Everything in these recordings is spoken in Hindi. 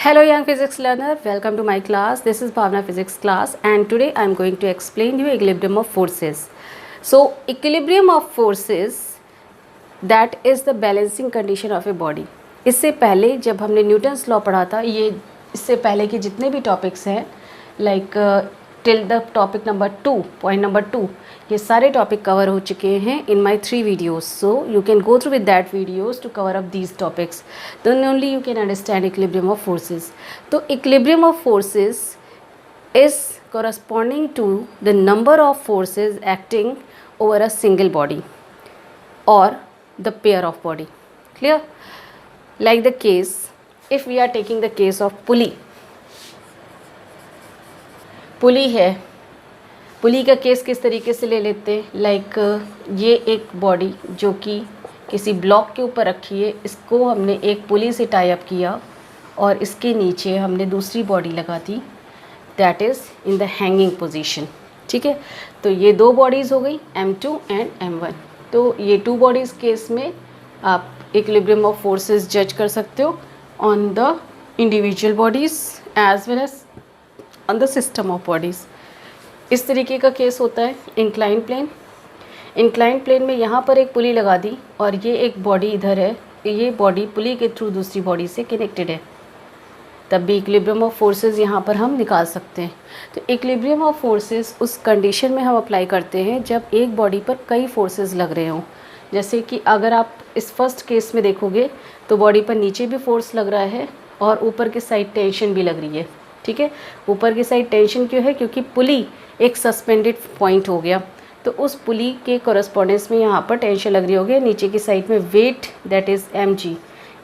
Hello young physics learner, welcome to my class. This is Bhavna physics class and today I am going to explain you equilibrium of forces. So equilibrium of forces, that is the balancing condition of a body. इससे पहले जब हमने न्यूटन्स लॉ पढ़ा था, ये इससे पहले के जितने भी टॉपिक्स हैं like till the topic number 2 point number 2, ये सारे टॉपिक कवर हो चुके हैं in my 3 videos. So you can go through with that videos to cover up these topics, then only you can understand equilibrium of forces. तो equilibrium of forces is corresponding to the number of forces acting over a single body or the pair of body. Clear? Like the case, if we are taking the case of pulley. पुली है, पुली का केस किस तरीके से ले लेते हैं. लाइक ये एक बॉडी जो कि किसी ब्लॉक के ऊपर रखी है, इसको हमने एक पुली से टाई अप किया और इसके नीचे हमने दूसरी बॉडी लगा दी, that is in the hanging position. ठीक है, तो ये दो बॉडीज़ हो गई M2 एंड M1. तो ये टू बॉडीज़ केस में आप इक्विलिब्रियम ऑफ फोर्सेस जज कर सकते हो on the individual bodies as well as on the system of bodies. इस तरीके का केस होता है इंक्लाइन प्लेन. इंक्लाइन प्लेन में यहाँ पर एक पुली लगा दी और ये एक बॉडी इधर है, ये बॉडी पुली के थ्रू दूसरी बॉडी से कनेक्टेड है, तब भी इक्विलिब्रियम ऑफ फोर्सेस यहाँ पर हम निकाल सकते हैं. तो इक्विलिब्रियम ऑफ फोर्सेस उस कंडीशन में हम अप्लाई करते हैं जब एक बॉडी पर कई फोर्सेस लग रहे हों. जैसे कि अगर आप इस फर्स्ट केस में देखोगे तो बॉडी पर नीचे भी फोर्स लग रहा है और ऊपर की साइड टेंशन भी लग रही है. ठीक है, ऊपर की साइड टेंशन क्यों है? क्योंकि पुली एक सस्पेंडेड पॉइंट हो गया, तो उस पुली के कॉरस्पॉन्डेंस में यहाँ पर टेंशन लग रही होगी. नीचे की साइड में वेट दैट इज़ mg,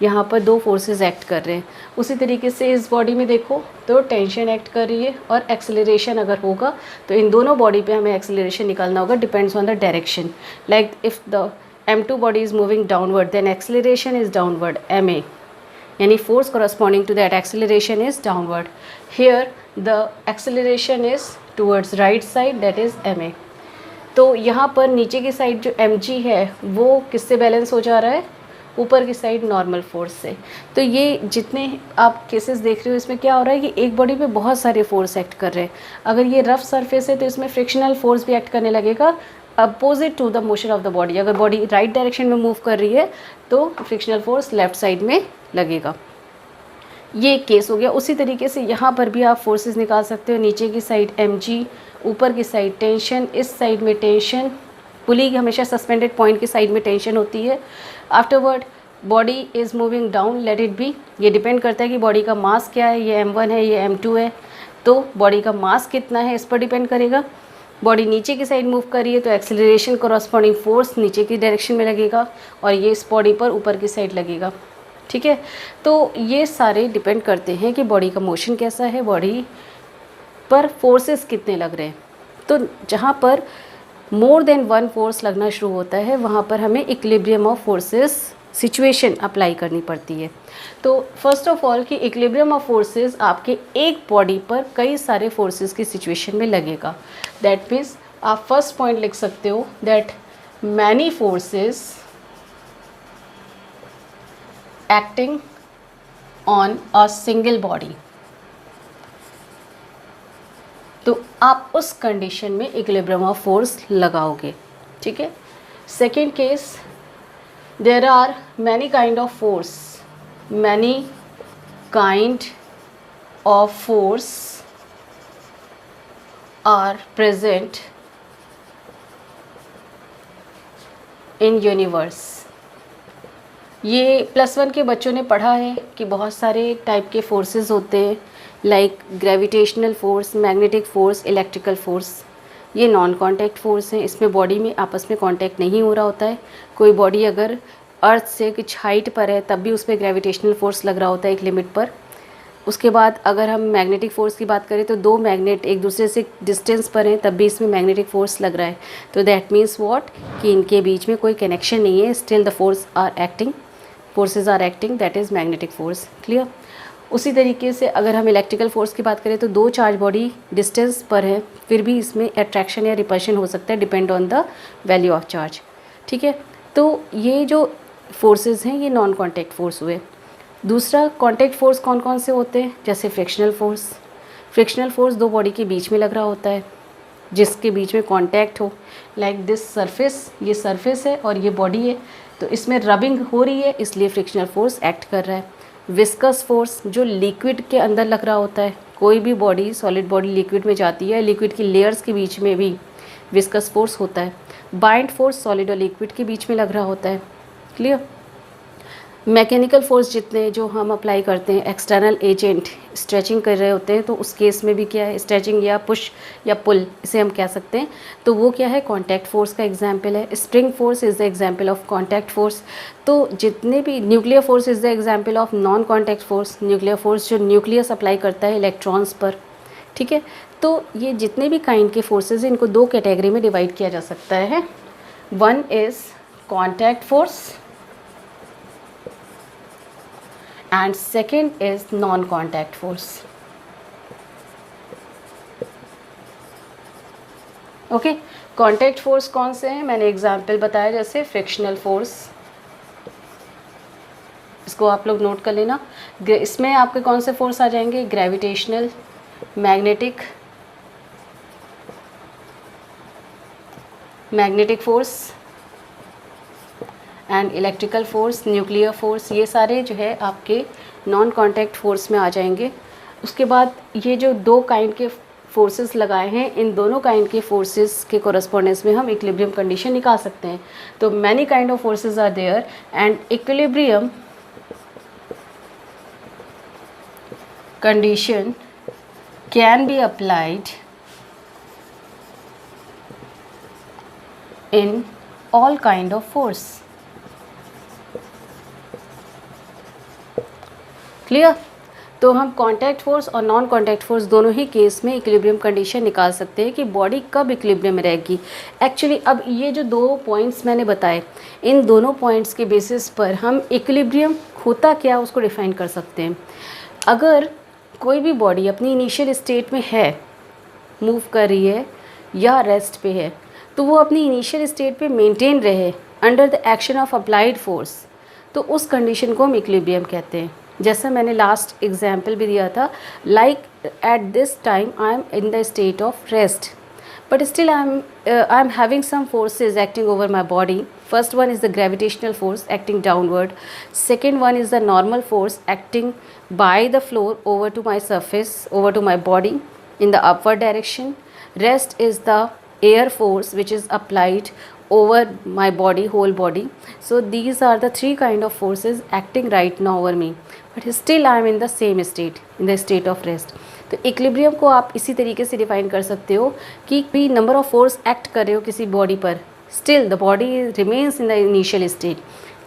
यहाँ पर दो फोर्सेस एक्ट कर रहे हैं. उसी तरीके से इस बॉडी में देखो तो टेंशन एक्ट कर रही है और एक्सेलरेशन अगर होगा तो इन दोनों बॉडी पे हमें एक्सेलरेशन निकालना होगा, depends on the direction. Like if the M2 body is moving downward then acceleration is downward ma, यानी force corresponding to that acceleration is downward. Here the acceleration is towards right side, that is ma. तो यहाँ पर नीचे की साइड जो mg है वो किससे बैलेंस हो जा रहा है? ऊपर की साइड नॉर्मल फोर्स से. तो ये जितने आप केसेस देख रहे हो इसमें क्या हो रहा है कि एक बॉडी पे बहुत सारे फोर्स एक्ट कर रहे हैं. अगर ये रफ सरफेस है तो इसमें फ्रिक्शनल फोर्स भी एक्ट करने लगेगा opposite to the motion of the body. अगर बॉडी राइट डायरेक्शन में मूव कर रही है तो फ्रिक्शनल फोर्स लेफ्ट साइड में लगेगा. ये एक केस हो गया. उसी तरीके से यहाँ पर भी आप फोर्सेस निकाल सकते हो. नीचे की साइड mg, ऊपर की साइड टेंशन, इस साइड में टेंशन. पुली हमेशा सस्पेंडेड पॉइंट की साइड में टेंशन होती है. Afterward body is moving down, late it B. ये डिपेंड करता है कि बॉडी का मास क्या है, ये m1 है, ये m2 है, तो बॉडी का मास कितना है इस पर डिपेंड करेगा. बॉडी नीचे की साइड मूव कर रही है तो एक्सेलरेशन कॉरस्पॉन्डिंग फोर्स नीचे की डायरेक्शन में लगेगा और ये इस बॉडी पर ऊपर की साइड लगेगा. ठीक है, तो ये सारे डिपेंड करते हैं कि बॉडी का मोशन कैसा है, बॉडी पर फोर्सेस कितने लग रहे हैं. तो जहाँ पर मोर देन वन फोर्स लगना शुरू होता है वहाँ पर हमें equilibrium of forces situation apply करनी पड़ती है. तो फर्स्ट ऑफ ऑल कि इक्विलिब्रियम ऑफ फोर्सेस आपके एक बॉडी पर कई सारे फोर्सेस की सिचुएशन में लगेगा. दैट मीन्स आप फर्स्ट पॉइंट लिख सकते हो that many forces acting on a single body. तो आप उस कंडीशन में इक्विलिब्रियम ऑफ फोर्स लगाओगे. ठीक है. Second case, there are many kind of force, many kind of force are present in universe. ये +1 के बच्चों ने पढ़ा है कि बहुत सारे टाइप के फोर्सेस होते हैं, like gravitational force, magnetic force, electrical force. ये नॉन कांटेक्ट फोर्स हैं. इसमें बॉडी में आपस में कांटेक्ट नहीं हो रहा होता है. कोई बॉडी अगर अर्थ से कुछ हाइट पर है तब भी उस पर ग्रेविटेशनल फोर्स लग रहा होता है एक लिमिट पर. उसके बाद अगर हम मैग्नेटिक फ़ोर्स की बात करें तो दो मैग्नेट एक दूसरे से डिस्टेंस पर हैं तब भी इसमें मैग्नेटिक फ़ोर्स लग रहा है. तो दैट मीन्स व्हाट कि इनके बीच में कोई कनेक्शन नहीं है, still the forces are acting, that is magnetic force. Clear. उसी तरीके से अगर हम इलेक्ट्रिकल फोर्स की बात करें तो दो चार्ज बॉडी डिस्टेंस पर है फिर भी इसमें अट्रैक्शन या रिपल्शन हो सकता है, depend on the value of charge. ठीक है. तो ये जो फोर्सेस हैं ये नॉन कॉन्टैक्ट फोर्स हुए. दूसरा कांटेक्ट फोर्स कौन कौन से होते हैं, जैसे फ्रिक्शनल फोर्स। फ्रिक्शनल फोर्स दो बॉडी के बीच में लग रहा होता है जिसके बीच में कांटेक्ट हो, लाइक दिस सरफेस, ये सरफेस है और ये बॉडी है, तो इसमें रबिंग हो रही है इसलिए फ्रिक्शनल फोर्स एक्ट कर रहा है। विस्कस फोर्स जो लिक्विड के अंदर लग रहा होता है, कोई भी बॉडी सॉलिड बॉडी लिक्विड में जाती है, लिक्विड की लेयर्स के बीच में भी विस्कस फोर्स होता है। बाइंड फोर्स सॉलिड और लिक्विड के बीच में लग रहा होता है। क्लियर। मैकेनिकल फोर्स जितने जो हम अप्लाई करते हैं, एक्सटर्नल एजेंट स्ट्रेचिंग कर रहे होते हैं, तो उस केस में भी क्या है, स्ट्रेचिंग या पुश या पुल इसे हम कह सकते हैं, तो वो क्या है, कांटेक्ट फोर्स का एग्जांपल है। Spring force is the example of contact force. तो जितने भी, nuclear force is the example of non contact force. Nuclear force जो न्यूक्लियस अप्लाई करता है इलेक्ट्रॉन्स पर, ठीक है। तो ये जितने भी काइंड के फोर्सेज हैं इनको दो कैटेगरी में डिवाइड किया जा सकता है। One is contact force and second is non-contact force. Okay, contact force कौन से हैं, मैंने एग्जाम्पल बताया, जैसे फ्रिक्शनल फोर्स, इसको आप लोग नोट कर लेना। इसमें आपके कौन से फोर्स आ जाएंगे, gravitational, magnetic force and electrical force, nuclear force, ये सारे जो है आपके नॉन कांटेक्ट फोर्स में आ जाएंगे। उसके बाद ये जो दो काइंड के फोर्सेस लगाए हैं, इन दोनों काइंड के फोर्सेस के कोरस्पॉन्डेंस में हम इक्विलिब्रियम कंडीशन निकाल सकते हैं। तो many kind of forces are there and equilibrium condition can be applied in all kind of force. Clear. तो हम कांटेक्ट फोर्स और नॉन कांटेक्ट फोर्स दोनों ही केस में इक्विलिब्रियम कंडीशन निकाल सकते हैं कि बॉडी कब इक्विलिब्रियम में रहेगी। एक्चुअली अब ये जो दो पॉइंट्स मैंने बताए, इन दोनों पॉइंट्स के बेसिस पर हम इक्विलिब्रियम होता क्या उसको डिफाइन कर सकते हैं। अगर कोई भी बॉडी अपनी इनिशियल स्टेट में है, मूव कर रही है या रेस्ट पे है, तो वो अपनी इनिशियल स्टेट पे मेंटेन रहे under the action of applied force, तो उस कंडीशन को हम इक्विलिब्रियम कहते हैं। जैसा मैंने लास्ट एग्जाम्पल भी दिया था, like at this time I am in the state of rest but still I am having some forces acting over my body. First one is the gravitational force acting downward, second one is the normal force acting by the floor over to my surface, over to my body in the upward direction. Rest is the air force which is applied over my body, whole body. So these are the three kind of forces acting right now over me, but still I am in the same state, in the state of rest. तो इक्विलिब्रियम को आप इसी तरीके से डिफाइन कर सकते हो कि भी नंबर ऑफ फोर्स एक्ट कर रहे हो किसी बॉडी पर, still the body remains in the initial state,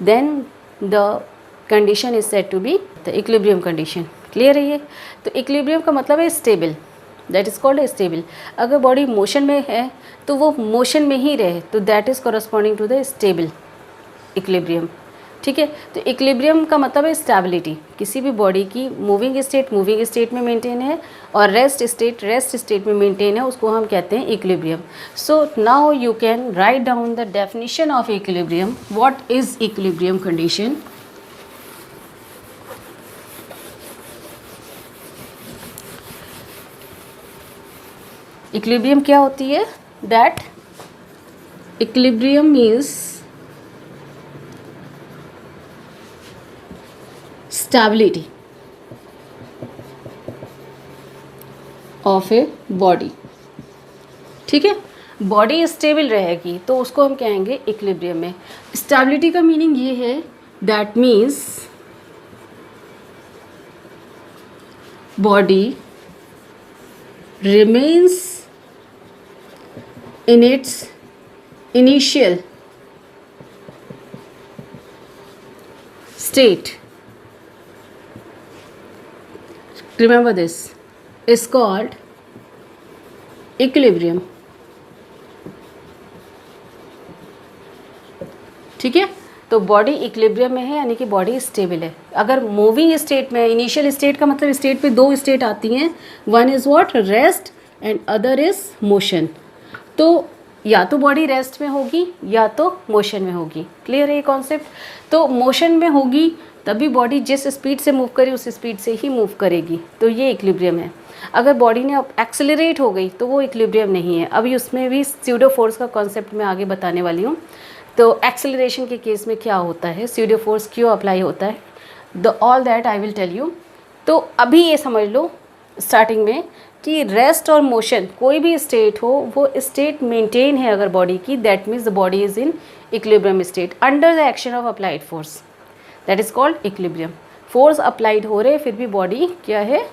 then the condition is said to be the equilibrium condition. Clear है ये। तो इक्विलिब्रियम का मतलब है stable, that is called stable. अगर बॉडी मोशन में है तो वो मोशन में ही रहे, तो that is corresponding to the stable equilibrium. ठीक है। तो इक्विलिब्रियम का मतलब है स्टेबिलिटी, किसी भी बॉडी की मूविंग स्टेट में मेंटेन है और रेस्ट स्टेट में मेंटेन है, उसको हम कहते हैं equilibrium. So now you can write down the definition of equilibrium. What is equilibrium condition? Equilibrium क्या होती है? That equilibrium means stability of a body. ठीक है, बॉडी स्टेबल रहेगी तो उसको हम कहेंगे इक्विलिब्रियम में। स्टेबिलिटी का मीनिंग ये है, that means body remains in its initial state, remember this, is called equilibrium। ठीक है, तो बॉडी इक्विलिब्रियम में है यानी कि बॉडी स्टेबल है। अगर मूविंग स्टेट में, इनिशियल स्टेट का मतलब स्टेट पे दो स्टेट आती हैं, one is what? Rest and other is motion. तो या तो बॉडी रेस्ट में होगी या तो मोशन में होगी। क्लियर है ये कॉन्सेप्ट? तो मोशन में होगी तभी बॉडी जिस स्पीड से मूव करे उस स्पीड से ही मूव करेगी, तो ये इक्विलिब्रियम है। अगर बॉडी ने अब एक्सेलरेट हो गई तो वो इक्विलिब्रियम नहीं है। अभी उसमें भी स्यूडो फोर्स का कॉन्सेप्ट मैं आगे बताने वाली हूँ। तो एक्सेलरेशन के केस में क्या होता है, स्यूडो फोर्स क्यों अप्लाई होता है, all that I will tell you. तो अभी ये समझ लो स्टार्टिंग में कि रेस्ट और मोशन कोई भी स्टेट हो, वो स्टेट मेंटेन है अगर बॉडी की, that means the body is in equilibrium state under the action of applied force, that is called equilibrium. Force applied हो रहे फिर भी बॉडी क्या है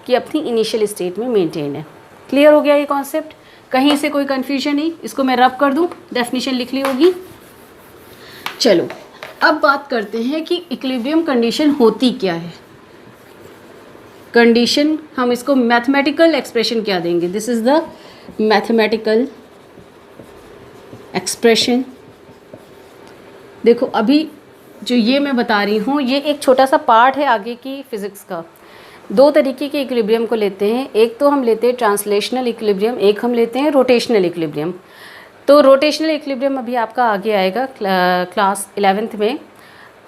कि अपनी इनिशियल स्टेट में मेंटेन है। क्लियर हो गया ये कॉन्सेप्ट? कहीं से कोई कन्फ्यूजन नहीं? इसको मैं रब कर दूँ, डेफिनेशन लिख ली होगी। चलो अब बात करते हैं कि इक्विलिब्रियम कंडीशन होती क्या है। कंडीशन हम इसको मैथमेटिकल एक्सप्रेशन क्या देंगे, this is the mathematical expression. देखो अभी जो ये मैं बता रही हूँ ये एक छोटा सा पार्ट है आगे की फिजिक्स का। दो तरीके के इक्विलिब्रियम को लेते हैं, एक तो हम लेते हैं ट्रांसलेशनल इक्विलिब्रियम, एक हम लेते हैं रोटेशनल इक्विलिब्रियम। तो रोटेशनल इक्विलिब्रियम अभी आपका आगे आएगा क्लास 11th में।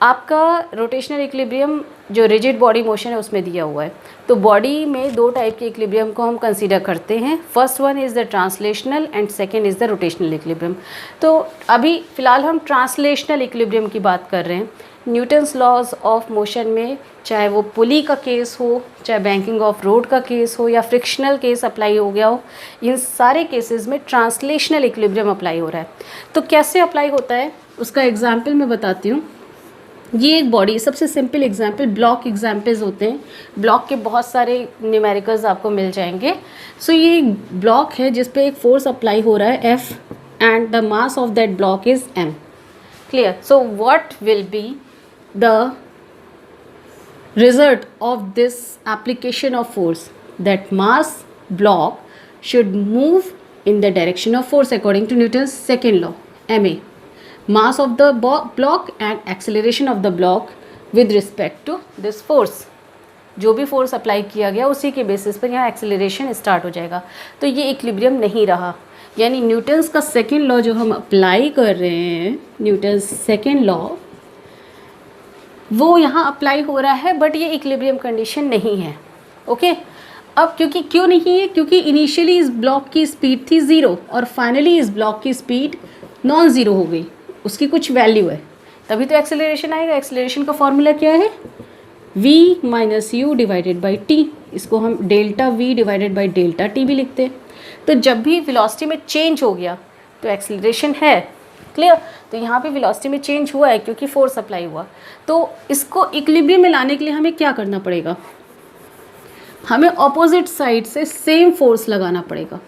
आपका रोटेशनल इक्विलिब्रियम जो रिजिड बॉडी मोशन है उसमें दिया हुआ है। तो बॉडी में दो टाइप के इक्विलिब्रियम को हम कंसीडर करते हैं, first one is the translational and second is the rotational equilibrium. तो अभी फ़िलहाल हम ट्रांसलेशनल इक्विलिब्रियम की बात कर रहे हैं। न्यूटन्स लॉज ऑफ मोशन में चाहे वो पुली का केस हो, चाहे बैंकिंग ऑफ रोड का केस हो या फ्रिक्शनल केस अप्लाई हो गया हो, इन सारे केसेस में ट्रांसलेशनल इक्विलिब्रियम अप्लाई हो रहा है। तो कैसे अप्लाई होता है उसका एग्जाम्पल मैं बताती हूँ। ये एक बॉडी, सबसे सिंपल एग्जांपल ब्लॉक एग्जांपल्स होते हैं, ब्लॉक के बहुत सारे न्यूमेरिकल्स आपको मिल जाएंगे। सो ये एक ब्लॉक है जिस पे एक फोर्स अप्लाई हो रहा है F and the mass of that block is M। Clear? So what will be the result of this application of force, that mass block should move in the direction of force according to Newton's second law, ma, mass of the block and acceleration of the block with respect to this force। जो भी फोर्स अप्लाई किया गया उसी के बेसिस पर यहाँ एक्सेलरेशन स्टार्ट हो जाएगा। तो ये इक्विलिब्रियम नहीं रहा, यानी न्यूटन्स का सेकेंड लॉ जो हम अप्लाई कर रहे हैं, न्यूटन्स सेकेंड लॉ, वो यहाँ अप्लाई हो रहा है, बट ये इक्विलिब्रियम कंडीशन नहीं है। ओके अब क्योंकि क्यों नहीं है, क्योंकि इनिशियली इस ब्लॉक की स्पीड थी 0 और फाइनली इस ब्लॉक की स्पीड नॉन ज़ीरो हो गई, उसकी कुछ वैल्यू है, तभी तो एक्सेलरेशन आएगा। एक्सेलरेशन का फॉर्मूला क्या है, v minus you divided by T, इसको हम delta v divided by delta T भी लिखते हैं। तो जब भी वेलोसिटी में चेंज हो गया तो एक्सेलरेशन है। क्लियर? तो यहाँ पे वेलोसिटी में चेंज हुआ है क्योंकि फोर्स अप्लाई हुआ। तो इसको इक्विलिब्रियम में लाने के लिए हमें क्या करना पड़ेगा, हमें ऑपोजिट साइड से सेम फोर्स लगाना पड़ेगा।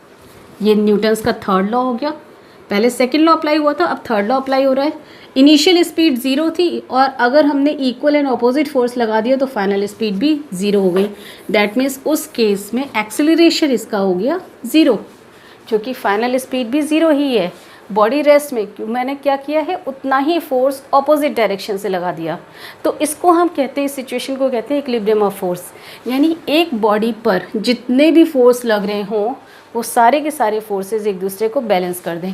ये न्यूटन्स का थर्ड लॉ हो गया, पहले सेकंड लॉ अप्लाई हुआ था, अब थर्ड लॉ अप्लाई हो रहा है। इनिशियल स्पीड 0 थी और अगर हमने इक्वल एंड ऑपोजिट फोर्स लगा दिया तो फाइनल स्पीड भी 0 हो गई। दैट मीन्स उस केस में एक्सेलरेशन इसका हो गया 0, क्योंकि फाइनल स्पीड भी 0 ही है। बॉडी रेस्ट में मैंने क्या किया है, उतना ही फोर्स ऑपोजिट डायरेक्शन से लगा दिया। तो इसको हम कहते हैं, इस सिचुएशन को कहते हैं इक्विलिब्रियम ऑफ फोर्स। यानी एक बॉडी पर जितने भी फोर्स लग रहे हों वो सारे के सारे फोर्सेस एक दूसरे को बैलेंस कर दें।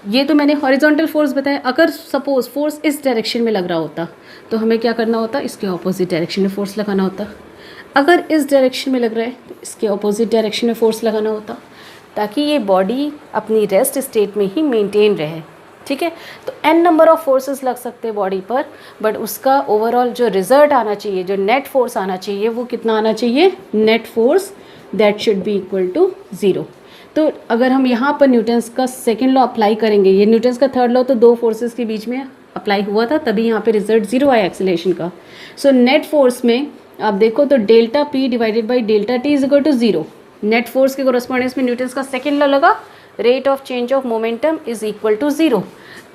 ये तो मैंने हॉरिजॉन्टल फोर्स बताया। अगर सपोज फोर्स इस डायरेक्शन में लग रहा होता तो हमें क्या करना होता, इसके ऑपोजिट डायरेक्शन में फोर्स लगाना होता। अगर इस डायरेक्शन में लग रहा है तो इसके ऑपोजिट डायरेक्शन में फोर्स लगाना होता, ताकि ये बॉडी अपनी रेस्ट स्टेट में ही मेंटेन रहे। ठीक है? तो n नंबर ऑफ फोर्सेस लग सकते हैं बॉडी पर, बट उसका ओवरऑल जो रिजल्ट आना चाहिए, जो नेट फोर्स आना चाहिए, वो कितना आना चाहिए, net force that should be equal to 0। तो अगर हम यहाँ पर न्यूटन्स का सेकेंड लॉ अप्लाई करेंगे, ये न्यूटन्स का थर्ड लॉ तो दो फोर्सेस के बीच में अप्लाई हुआ था, तभी यहाँ पे रिजल्ट 0 आया एक्सेलरेशन का। सो नेट फोर्स में आप देखो तो delta p divided by delta t is equal to 0। Net force के कोरस्पॉन्डेंस में न्यूटन्स का सेकेंड लॉ लगा, rate of change of momentum is equal to 0।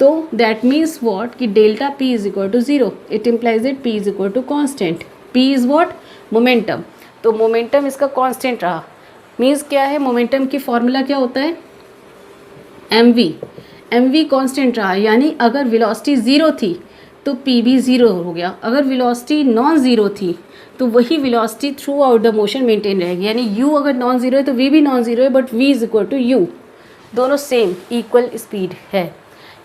तो दैट मीन्स वॉट कि delta p is equal to 0, it implies it p is equal to constant. p is what, momentum. तो मोमेंटम इसका कॉन्स्टेंट रहा। मीन्स क्या है, मोमेंटम की फॉर्मूला क्या होता है, mv कांस्टेंट रहा। यानी अगर वेलोसिटी 0 थी तो p भी 0 हो गया, अगर वेलोसिटी नॉन ज़ीरो थी तो वही velocity through out the motion maintain रहेगी। यानी u अगर नॉन ज़ीरो है तो v भी नॉन ज़ीरो है, but v is equal to u। दोनों सेम इक्वल स्पीड है।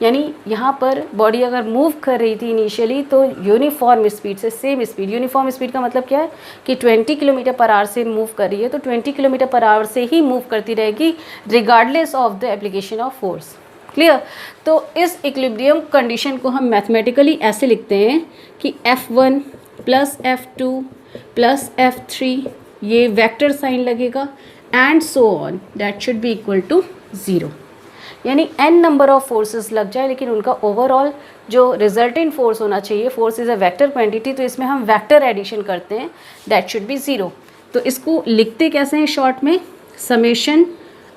यानी यहाँ पर बॉडी अगर मूव कर रही थी इनिशियली तो यूनिफॉर्म स्पीड से, सेम स्पीड। यूनिफॉर्म स्पीड का मतलब क्या है कि 20 किलोमीटर पर आवर से मूव कर रही है तो 20 किलोमीटर पर आवर से ही मूव करती रहेगी regardless of the application of force. Clear. तो इस इक्विलिब्रियम कंडीशन को हम मैथमेटिकली ऐसे लिखते हैं कि F1 plus F2 plus F3, ये वेक्टर साइन लगेगा, and so on, that should be equal to 0। यानी n नंबर ऑफ फोर्सेस लग जाए लेकिन उनका ओवरऑल जो रिजल्टेंट फोर्स होना चाहिए, force is a vector quantity, तो इसमें हम वेक्टर एडिशन करते हैं, दैट शुड बी 0। तो इसको लिखते कैसे हैं शॉर्ट में, summation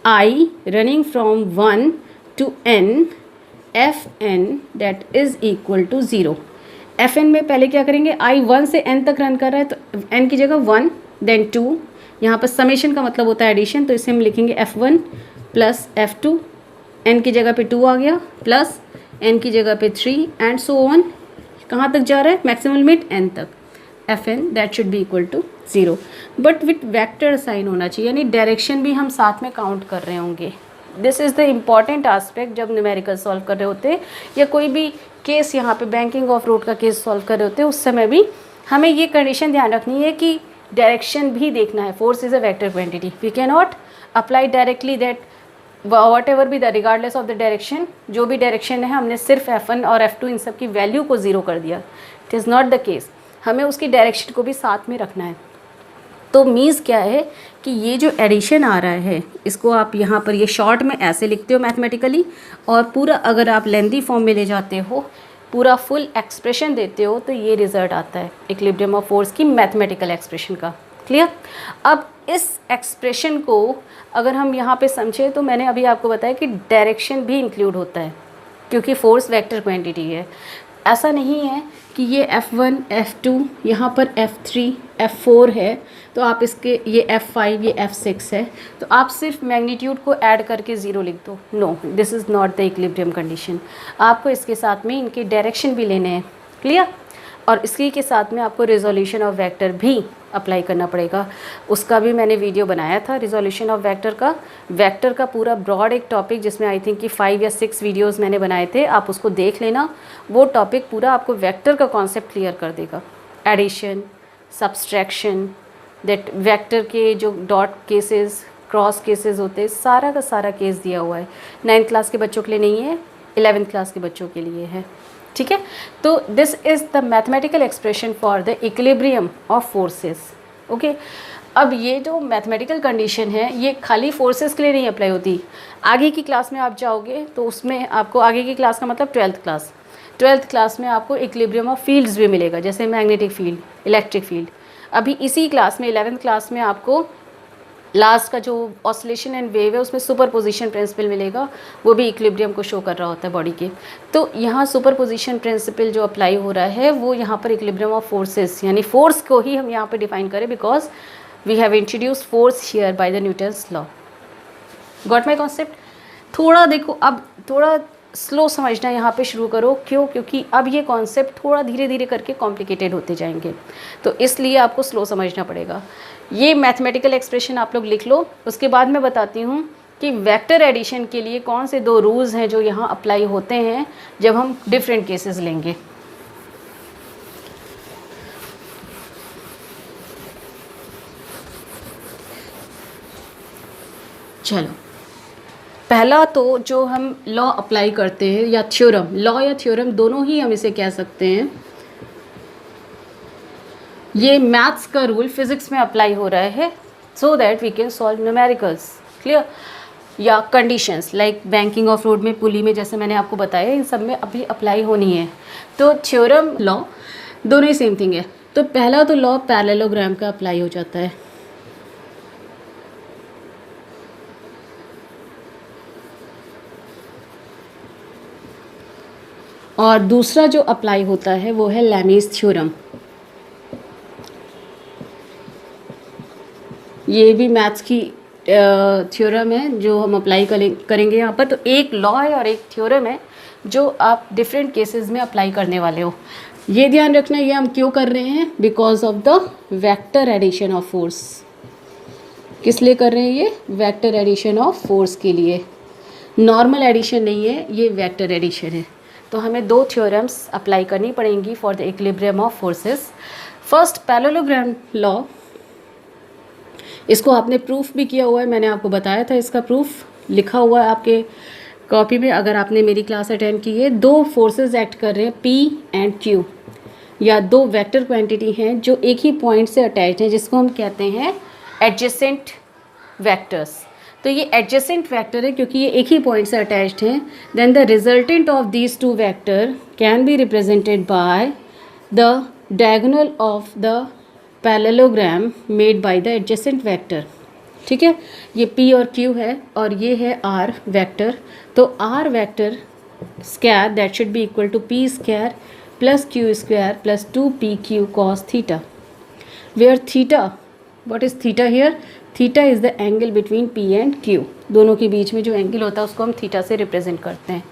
i running from 1 to n Fn that is equal to 0। Fn में पहले क्या करेंगे, i 1 से n तक रन कर रहा है तो n की जगह 1 देन 2, यहाँ पर समेशन का मतलब होता है एडिशन, तो इसे हम लिखेंगे F1 प्लस F2, n की जगह पे 2 आ गया, प्लस n की जगह पे 3 एंड सो ऑन, कहाँ तक जा रहा है, मैक्सिमम लिमिट n तक, Fn that should be equal to 0, but with vector sign होना चाहिए, यानी डायरेक्शन भी हम साथ में काउंट कर रहे होंगे। This is the important aspect जब न्यूमेरिकल सॉल्व कर रहे होते हैं या कोई भी केस, यहाँ पे बैंकिंग ऑफ रोड का केस सॉल्व कर रहे होते हैं, उस समय भी हमें ये कंडीशन ध्यान रखनी है कि डायरेक्शन भी देखना है। Force is a vector quantity, we can not apply directly that whatever be the regardless of the direction, जो भी डायरेक्शन है हमने सिर्फ F1 और F2 इन सब की वैल्यू को 0 कर दिया, it is not the case, हमें उसकी डायरेक्शन को भी साथ में रखना है। तो मीन्स क्या है कि ये जो एडिशन आ रहा है इसको आप यहाँ पर ये शॉर्ट में ऐसे लिखते हो मैथमेटिकली, और पूरा अगर आप लेंथी फॉर्म में ले जाते हो, पूरा फुल एक्सप्रेशन देते हो, तो ये रिजल्ट आता है इक्विलिब्रियम ऑफ फोर्स की मैथमेटिकल एक्सप्रेशन का। क्लियर। अब इस एक्सप्रेशन को अगर हम यहाँ पे समझें तो मैंने अभी आपको बताया कि डायरेक्शन भी इंक्लूड होता है क्योंकि फोर्स वेक्टर क्वांटिटी है। ऐसा नहीं है कि ये F1 F2 यहाँ पर F3 F4 है तो आप इसके ये F5 ये F6 है तो आप सिर्फ मैग्नीट्यूड को ऐड करके 0 लिख दो। No, this is not the equilibrium condition. आपको इसके साथ में इनके डायरेक्शन भी लेने हैं। क्लियर। और इसी के साथ में आपको रिजोल्यूशन ऑफ वेक्टर भी अप्लाई करना पड़ेगा, उसका भी मैंने वीडियो बनाया था रिजोल्यूशन ऑफ वेक्टर का पूरा ब्रॉड एक टॉपिक जिसमें आई थिंक कि 5 या 6 वीडियोस मैंने बनाए थे, आप उसको देख लेना। वो टॉपिक पूरा आपको वेक्टर का कॉन्सेप्ट क्लियर कर देगा, एडिशन, सब्सट्रैक्शन, दैट वेक्टर के जो डॉट केसेस क्रॉस केसेस होते हैं, सारा का सारा केस दिया हुआ है। 9th क्लास के बच्चों के लिए नहीं है, 11th क्लास के बच्चों के लिए है। ठीक है। तो this is the mathematical expression for the equilibrium of forces. Okay. अब ये जो मैथमेटिकल कंडीशन है ये खाली फोर्सेस के लिए नहीं अप्लाई होती। आगे की क्लास में आप जाओगे तो उसमें आपको, आगे की क्लास का मतलब 12th क्लास में आपको इक्विलिब्रियम ऑफ फील्ड्स भी मिलेगा, जैसे मैग्नेटिक फील्ड, इलेक्ट्रिक फील्ड। अभी इसी क्लास में 11th क्लास में आपको लास्ट का जो ऑसिलेशन एंड वेव है उसमें सुपरपोजिशन प्रिंसिपल मिलेगा, वो भी इक्विलिब्रियम को शो कर रहा होता है बॉडी के। तो यहाँ सुपरपोजिशन प्रिंसिपल जो अप्लाई हो रहा है वो यहाँ पर इक्विलिब्रियम ऑफ फोर्सेस, यानी फोर्स को ही हम यहाँ पर डिफाइन करें, because we have introduce force here by the Newton's law. Got my concept. थोड़ा देखो, अब थोड़ा स्लो समझना यहाँ पे शुरू करो। क्यों? क्योंकि अब ये कॉन्सेप्ट थोड़ा धीरे धीरे करके कॉम्प्लिकेटेड होते जाएंगे, तो इसलिए आपको स्लो समझना पड़ेगा। ये मैथमेटिकल एक्सप्रेशन आप लोग लिख लो, उसके बाद मैं बताती हूँ कि वेक्टर एडिशन के लिए कौन से 2 रूल्स हैं जो यहाँ अप्लाई होते हैं जब हम डिफरेंट केसेस लेंगे। चलो, पहला तो जो हम लॉ अप्लाई करते हैं या थ्योरम, लॉ या थ्योरम दोनों ही हम इसे कह सकते हैं, ये मैथ्स का रूल फिज़िक्स में अप्लाई हो रहा है so that we can solve numericals. Clear. या conditions like banking of road में, पुली में, जैसे मैंने आपको बताया, इन सब में अभी अप्लाई होनी है। तो थ्योरम लॉ दोनों ही सेम थिंग है। तो पहला तो लॉ पैरेललोग्राम का अप्लाई हो जाता है, और दूसरा जो अप्लाई होता है वो है लैमीज़ थ्योरम। ये भी मैथ्स की थ्योरम है जो हम अप्लाई करेंगे यहाँ पर। तो एक लॉ है और एक थ्योरम है जो आप डिफरेंट केसेस में अप्लाई करने वाले हो। ये ध्यान रखना, ये हम क्यों कर रहे हैं, because of the vector addition of force. किस लिए कर रहे हैं ये? वेक्टर एडिशन ऑफ फोर्स के लिए। नॉर्मल एडिशन नहीं है, ये वेक्टर एडिशन है। तो हमें दो थ्योरम्स अप्लाई करनी पड़ेंगी for the equilibrium of forces. First parallelogram law, इसको आपने प्रूफ भी किया हुआ है, मैंने आपको बताया था, इसका प्रूफ लिखा हुआ है आपके कॉपी में अगर आपने मेरी क्लास अटेंड की है। दो फोर्सेस एक्ट कर रहे हैं P एंड Q, या दो वेक्टर क्वांटिटी हैं जो एक ही पॉइंट से अटैच्ड हैं, जिसको हम कहते हैं एडजेसेंट वेक्टर्स। तो ये एडजेसेंट वेक्टर है क्योंकि ये एक ही पॉइंट से अटैच्ड हैं। Then the resultant of these two vector can be represented by the diagonal of the parallelogram made by the adjacent vector. ठीक है, ये P और Q है और ये है R वेक्टर। तो R vector square that should be equal to P square plus Q square plus 2PQ cos theta, where theta, what is theta here? Theta is the angle between P and Q, दोनों के बीच में जो एंगल होता है उसको हम थीटा से रिप्रेजेंट करते हैं।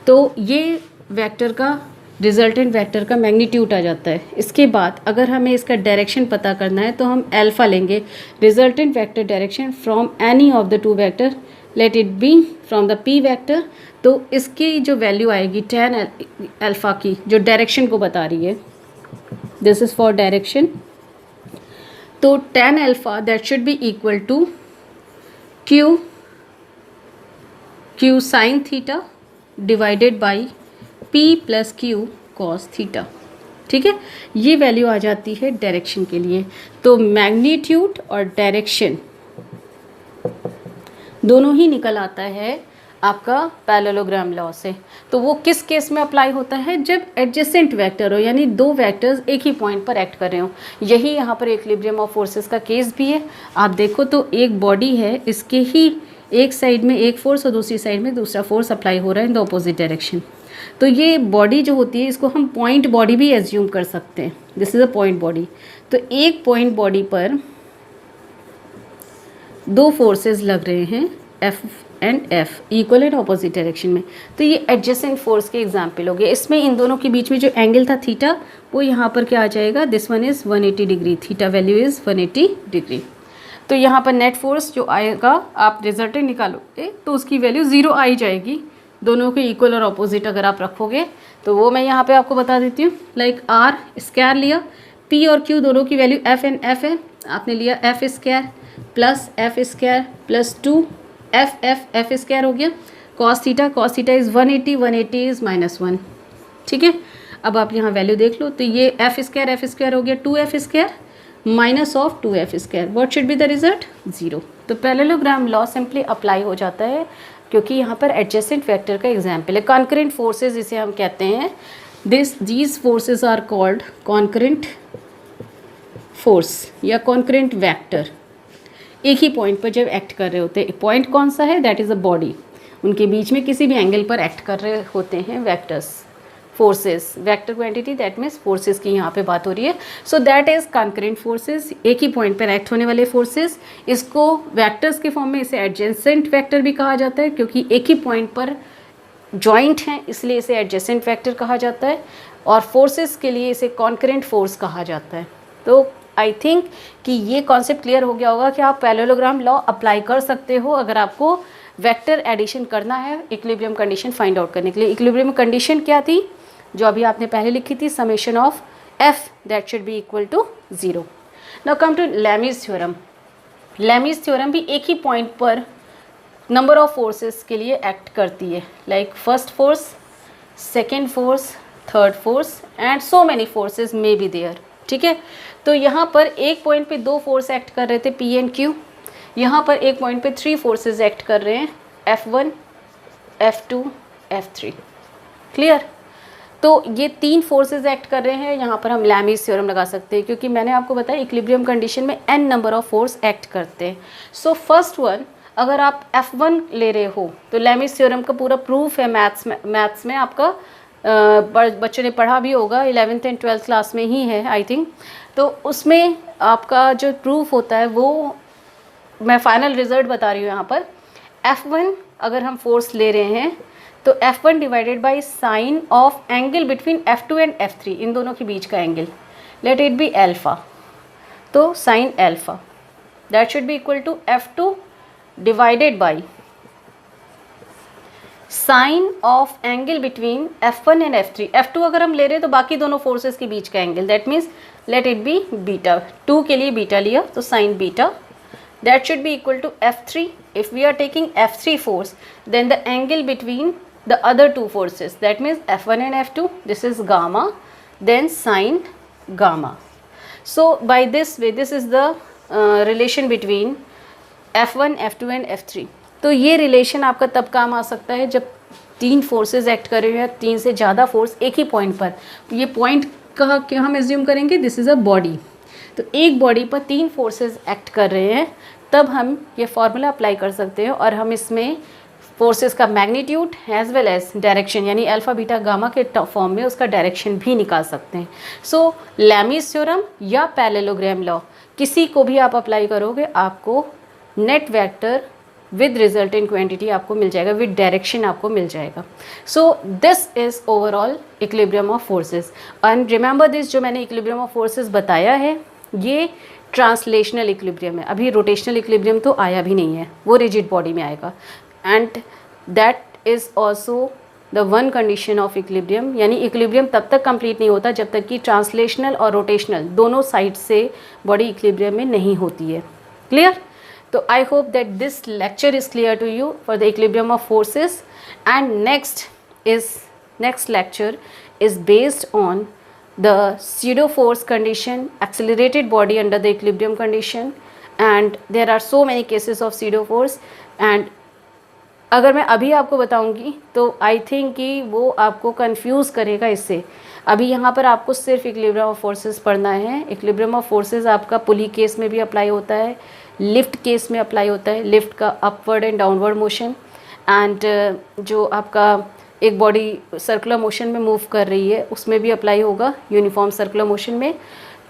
तो ये वेक्टर का रिजल्टेंट वेक्टर का मैग्नीट्यूड आ जाता है। इसके बाद अगर हमें इसका डायरेक्शन पता करना है तो हम अल्फ़ा लेंगे, resultant vector direction from any of the two vector, late it B from the P vector. तो इसकी जो वैल्यू आएगी tan अल्फ़ा की, जो डायरेक्शन को बता रही है, दिस इज़ फॉर डायरेक्शन। तो tan alpha that should be equal to Q sine theta divided by P plus Q cos theta. ठीक है, ये वैल्यू आ जाती है डायरेक्शन के लिए। तो मैग्नीट्यूड और डायरेक्शन दोनों ही निकल आता है आपका पैरेललोग्राम लॉ से। तो वो किस केस में अप्लाई होता है? जब एडजेसेंट वेक्टर हो, यानी दो वेक्टर्स एक ही पॉइंट पर एक्ट कर रहे हो। यही यहाँ पर इक्विलिब्रियम ऑफ फोर्सेस का केस भी है। आप देखो तो एक बॉडी है, इसके ही एक साइड में एक फोर्स और दूसरी साइड में दूसरा फोर्स अप्लाई हो रहा है इन द ऑपोजिट डायरेक्शन। तो ये बॉडी जो होती है इसको हम पॉइंट बॉडी भी एज्यूम कर सकते हैं, this is a point body. तो एक पॉइंट बॉडी पर दो फोर्सेस लग रहे हैं F and F, equal and opposite direction में। तो ये एडजेसेंट फोर्स के एग्जाम्पल हो गए। इसमें इन दोनों के बीच में जो एंगल था थीटा, वो यहाँ पर क्या आ जाएगा? This one is 180 degree, theta value is 180 degree. तो यहाँ पर नेट फोर्स जो आएगा, आप रिजल्टेंट निकालोगे तो उसकी वैल्यू 0 आई जाएगी। दोनों के इक्वल और अपोजिट अगर आप रखोगे तो वो मैं यहाँ पे आपको बता देती हूँ। लाइक R स्क्वायर लिया, P और Q दोनों की वैल्यू F एंड F है, आपने लिया F square plus F square plus 2 F square हो गया। cos theta is 180 is -1। ठीक है, अब आप यहाँ वैल्यू देख लो तो ये F स्क्वायर हो गया 2F square minus of 2F square. What should be the result? 0। तो पैरेललोग्राम लॉ सिंपली अप्लाई हो जाता है क्योंकि यहाँ पर एडजेसेंट वेक्टर का एग्जाम्पल है। कॉन्करेंट फोर्सेज इसे हम कहते हैं, these forces are called concurrent force या कॉन्करेंट वेक्टर। एक ही पॉइंट पर जब एक्ट कर रहे होते हैं, पॉइंट कौन सा है? दैट इज़ अ बॉडी, उनके बीच में किसी भी एंगल पर एक्ट कर रहे होते हैं vectors, forces, vector quantity, that means forces की यहाँ पे बात हो रही है। So that is concurrent forces, एक ही पॉइंट पर एक्ट होने वाले फोर्सेस। इसको वेक्टर्स के फॉर्म में इसे एडजेसेंट वेक्टर भी कहा जाता है क्योंकि एक ही पॉइंट पर जॉइंट हैं, इसलिए इसे एडजेसेंट वेक्टर कहा जाता है। और फोर्सेस के लिए इसे कॉन्करेंट फोर्स कहा जाता है। तो आई थिंक कि ये कॉन्सेप्ट क्लियर हो गया होगा कि आप पैरेललोग्राम लॉ अप्लाई कर सकते हो अगर आपको वेक्टर एडिशन करना है इक्विलिब्रियम कंडीशन फाइंड आउट करने के लिए। इक्विलिब्रियम कंडीशन क्या थी जो अभी आपने पहले लिखी थी? Summation of F that should be equal to 0। Now come to Lami's theorem. Lami's theorem भी एक ही पॉइंट पर नंबर ऑफ फोर्सेस के लिए एक्ट करती है, like first force, second force, third force and so many forces may be there. ठीक है, तो यहाँ पर एक पॉइंट पे दो फोर्स एक्ट कर रहे थे P एंड Q, यहाँ पर एक पॉइंट पे 3 फोर्सेस एक्ट कर रहे हैं F1, F2, F3। क्लियर? तो ये 3 फोर्सेस एक्ट कर रहे हैं, यहाँ पर हम लैमीज थ्योरम लगा सकते हैं क्योंकि मैंने आपको बताया इक्विलिब्रियम कंडीशन में n number of force act करते हैं। सो फर्स्ट वन, अगर आप F1 ले रहे हो तो लैमीज थ्योरम का पूरा प्रूफ है मैथ्स में आपका बच्चों ने पढ़ा भी होगा, 11th एंड 12th क्लास में ही है आई थिंक। तो उसमें आपका जो प्रूफ होता है वो मैं फाइनल रिजल्ट बता रही हूँ यहाँ पर। F1 अगर हम फोर्स ले रहे हैं तो F1 divided by sine of angle between F2 and F3, इन दोनों के बीच का angle, let it be alpha. तो sine alpha that should be equal to F2 divided by sine of angle between F1 and F3। F2 अगर हम ले रहे हैं तो बाकी दोनों फोर्सेस के बीच का angle, that means late it B beta, 2 के लिए बीटा लिया तो sign beta, that should be equal to F3. If we are taking F3 force, then the angle between the other two forces, that means F1 and F2, this is gamma, then sine gamma. So by this way, this is the relation between F1, F2 and F3. तो ये रिलेशन आपका तब काम आ सकता है जब 3 फोर्सेस एक्ट कर रहे हो या 3 से ज़्यादा फोर्स एक ही पॉइंट पर। ये पॉइंट का क्या हम एज्यूम करेंगे, दिस इज़ अ बॉडी, तो एक बॉडी पर 3 फोर्सेस एक्ट कर रहे हैं, तब हम ये फॉर्मूला अप्लाई कर सकते हैं और हम इसमें फोर्सेस का magnitude as well as direction यानी अल्फा बीटा गामा के फॉर्म में उसका डायरेक्शन भी निकाल सकते हैं। सो लैमीज थ्योरम या पैरेललोग्राम लॉ किसी को भी आप अप्लाई करोगे, आपको net vector with resultant quantity आपको मिल जाएगा, विद डायरेक्शन आपको मिल जाएगा। So this is overall equilibrium of forces. And remember this, जो मैंने इक्विलिब्रियम ऑफ फोर्सेस बताया है ये ट्रांसलेशनल इक्विलिब्रियम है, अभी रोटेशनल इक्विलिब्रियम तो आया भी नहीं है, वो रिजिड बॉडी में आएगा। And that is also the one condition of equilibrium, यानी इक्विलिब्रियम तब तक कंप्लीट नहीं होता जब तक कि ट्रांसलेशनल और रोटेशनल दोनों साइड से बॉडी इक्विलिब्रियम में नहीं होती है। क्लियर? तो I hope that this lecture is clear to you for the equilibrium of forces. And next lecture is based on the pseudo force condition, accelerated body under the equilibrium condition, and there are so many cases of pseudo force. and अगर मैं अभी आपको बताऊंगी तो आई थिंक कि वो आपको कंफ्यूज करेगा इससे। अभी यहाँ पर आपको सिर्फ इक्विलिब्रियम ऑफ फोर्सेस पढ़ना है। इक्विलिब्रियम ऑफ फोर्सेस आपका पुली केस में भी अप्लाई होता है, लिफ्ट केस में अप्लाई होता है, लिफ्ट का upward and downward motion, and जो आपका एक बॉडी सर्कुलर मोशन में मूव कर रही है उसमें भी अप्लाई होगा, यूनिफॉर्म सर्कुलर मोशन में।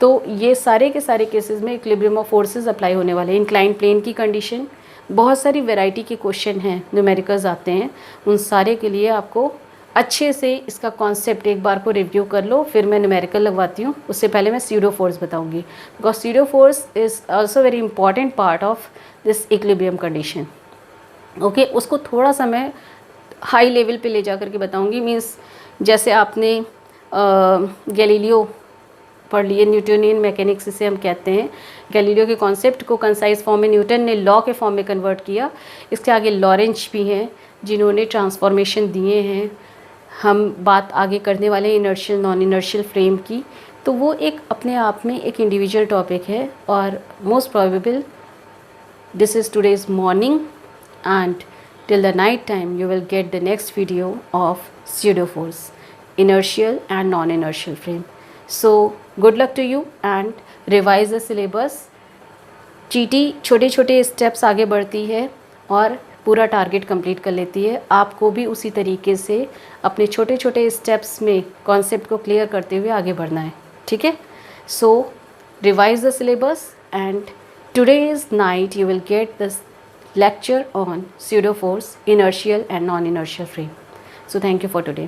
तो ये सारे के सारे केसेस में इक्विलिब्रियम ऑफ फोर्सेस अप्लाई होने वाले हैं। इंक्लाइन प्लेन की कंडीशन, बहुत सारी वैरायटी के क्वेश्चन हैं, न्यूमेरिकल्स आते हैं, उन सारे के लिए आपको अच्छे से इसका कॉन्सेप्ट एक बार को रिव्यू कर लो, फिर मैं न्यूमेरिकल लगवाती हूँ। उससे पहले मैं स्यूडो फोर्स बताऊँगी, because pseudo force is also very important part of this equilibrium condition. Okay, उसको थोड़ा सा मैं हाई लेवल पे ले जा करके बताऊंगी। मींस जैसे आपने गैलीलियो पढ़ लिए, न्यूटनियन मैकेनिक्स इसे हम कहते हैं। गैलीलियो के कॉन्सेप्ट को कंसाइज फॉर्म में न्यूटन ने लॉ के फॉर्म में कन्वर्ट किया। इसके आगे लॉरेंज भी हैं जिन्होंने ट्रांसफॉर्मेशन दिए हैं। हम बात आगे करने वाले इनर्शियल नॉन इनर्शियल फ्रेम की, तो वो एक अपने आप में एक इंडिविजुअल टॉपिक है। और most probable this is today's morning, and till the night time you will get the next video of pseudo force, inertial and non-inertial frame. So good luck to you and revise the syllabus. चीटी छोटे छोटे स्टेप्स आगे बढ़ती है और पूरा टारगेट कंप्लीट कर लेती है। आपको भी उसी तरीके से अपने छोटे छोटे स्टेप्स में कॉन्सेप्ट को क्लियर करते हुए आगे बढ़ना है, ठीक है? So revise the syllabus and today's night you will get this lecture on pseudo force, inertial and non-inertial frame. So thank you for today.